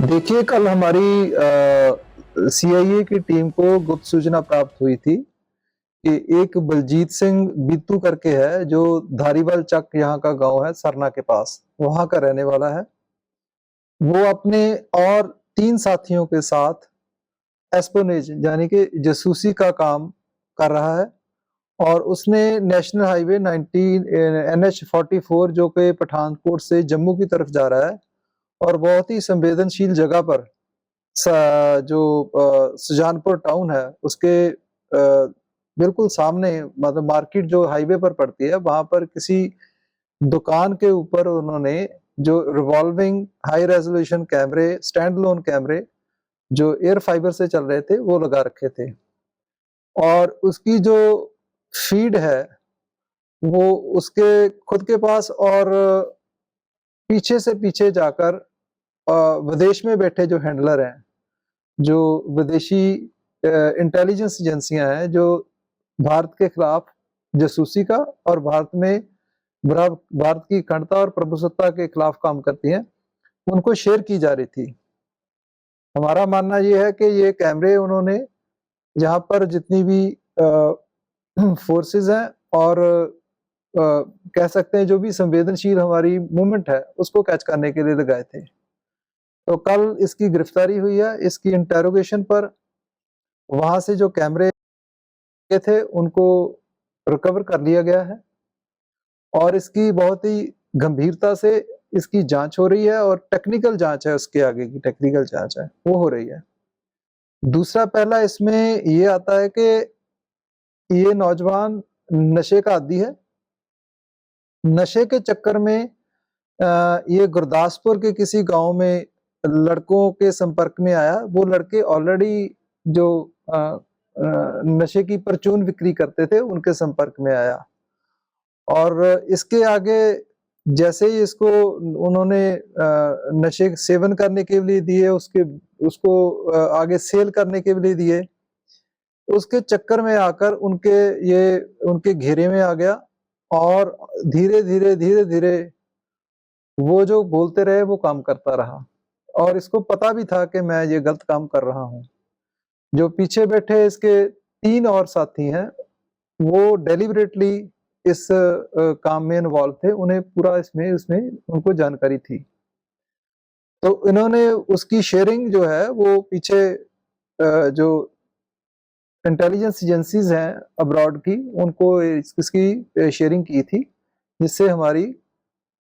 देखिए, कल हमारी सीआईए की टीम को गुप्त सूचना प्राप्त हुई थी कि एक बलजीत सिंह बीतू करके है, जो धारीवाल चक यहाँ का गांव है, सरना के पास, वहां का रहने वाला है। वो अपने और 3 साथियों के साथ एस्पोनेज यानी कि जासूसी का काम कर रहा है और उसने नेशनल हाईवे 19 एनएच 44 जो कि पठानकोट से जम्मू की तरफ जा रहा है और बहुत ही संवेदनशील जगह पर जो सुजानपुर टाउन है उसके बिल्कुल सामने, मतलब मार्केट जो हाईवे पर पड़ती है, वहां पर किसी दुकान के ऊपर उन्होंने जो रिवॉल्विंग हाई रेजोल्यूशन कैमरे, स्टैंड लोन कैमरे जो एयर फाइबर से चल रहे थे, वो लगा रखे थे और उसकी जो फीड है वो उसके खुद के पास और पीछे से पीछे जाकर विदेश में बैठे जो हैंडलर हैं, जो विदेशी इंटेलिजेंस एजेंसियां हैं, जो भारत के खिलाफ जासूसी का और भारत की अखंडता और प्रभुसत्ता के खिलाफ काम करती हैं, उनको शेयर की जा रही थी। हमारा मानना ये है कि ये कैमरे उन्होंने जहां पर जितनी भी फोर्सेस हैं और कह सकते हैं जो भी संवेदनशील हमारी मूवमेंट है, उसको कैच करने के लिए लगाए थे। तो कल इसकी गिरफ्तारी हुई है। इसकी इंटेरोगेशन पर वहां से जो कैमरे थे उनको रिकवर कर लिया गया है और इसकी बहुत ही गंभीरता से इसकी जांच हो रही है और टेक्निकल जांच है, उसके आगे की टेक्निकल जांच है वो हो रही है। दूसरा पहला इसमें ये आता है कि ये नौजवान नशे का आदी है। नशे के चक्कर में ये गुरदासपुर के किसी गांव में लड़कों के संपर्क में आया। वो लड़के ऑलरेडी जो नशे की परचून बिक्री करते थे, उनके संपर्क में आया और इसके आगे जैसे ही इसको उन्होंने नशे सेवन करने के लिए दिए, उसको आगे सेल करने के लिए दिए, उसके चक्कर में आकर उनके घेरे में आ गया और धीरे धीरे वो जो बोलते रहे वो काम करता रहा और इसको पता भी था कि मैं ये गलत काम कर रहा हूँ। जो पीछे बैठे इसके 3 और साथी हैं, वो डेलिबरेटली इस काम में इन्वॉल्व थे, उन्हें पूरा इसमें उनको जानकारी थी। तो इन्होंने उसकी शेयरिंग जो है वो पीछे जो इंटेलिजेंस एजेंसीज हैं अब्रॉड की, उनको इसकी शेयरिंग की थी, जिससे हमारी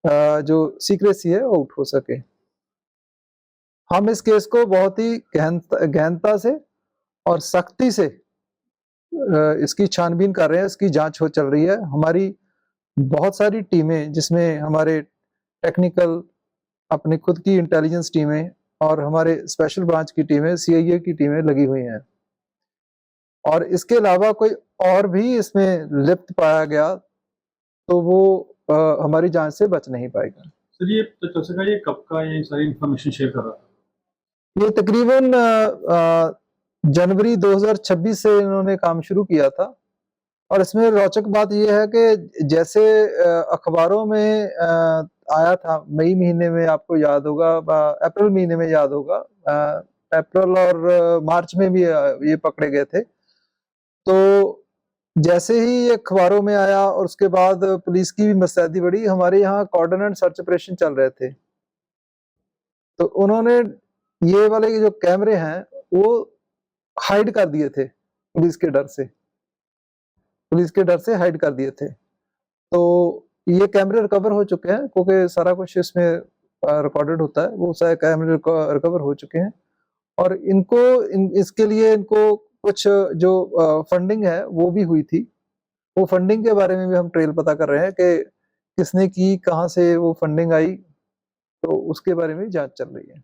जो सीक्रेसी है आउट हो सके। हम इस केस को बहुत ही गहनता से और सख्ती से इसकी छानबीन कर रहे हैं, इसकी जांच हो चल रही है। हमारी बहुत सारी टीमें, जिसमें हमारे टेक्निकल, अपनी खुद की इंटेलिजेंस टीमें और हमारे स्पेशल ब्रांच की टीमें, सीआईए की टीमें लगी हुई हैं और इसके अलावा कोई और भी इसमें लिप्त पाया गया तो वो हमारी जांच से बच नहीं पाएगा। सर, ये कब से ये कब का ये सारी इंफॉर्मेशन शेयर कर रहा था? ये तकरीबन जनवरी 2026 से इन्होंने काम शुरू किया था और इसमें रोचक बात यह है कि जैसे अखबारों में आया था मई महीने में, आपको याद होगा, अप्रैल महीने में याद होगा, अप्रैल और मार्च में भी ये पकड़े गए थे। तो जैसे ही ये अखबारों में आया और उसके बाद पुलिस की भी मुस्तैदी बढ़ी, हमारे यहाँ कॉर्डन एंड सर्च ऑपरेशन चल रहे थे, तो उन्होंने ये वाले जो कैमरे हैं वो हाइड कर दिए थे, पुलिस के डर से हाइड कर दिए थे। तो ये कैमरे रिकवर हो चुके हैं, क्योंकि सारा कुछ इसमें रिकॉर्डेड होता है, वो सारे कैमरे रिकवर हो चुके हैं और इसके लिए इनको कुछ जो फंडिंग है वो भी हुई थी। वो फंडिंग के बारे में भी हम ट्रेल पता कर रहे हैं कि किसने की, कहाँ से वो फंडिंग आई, तो उसके बारे में जांच चल रही है।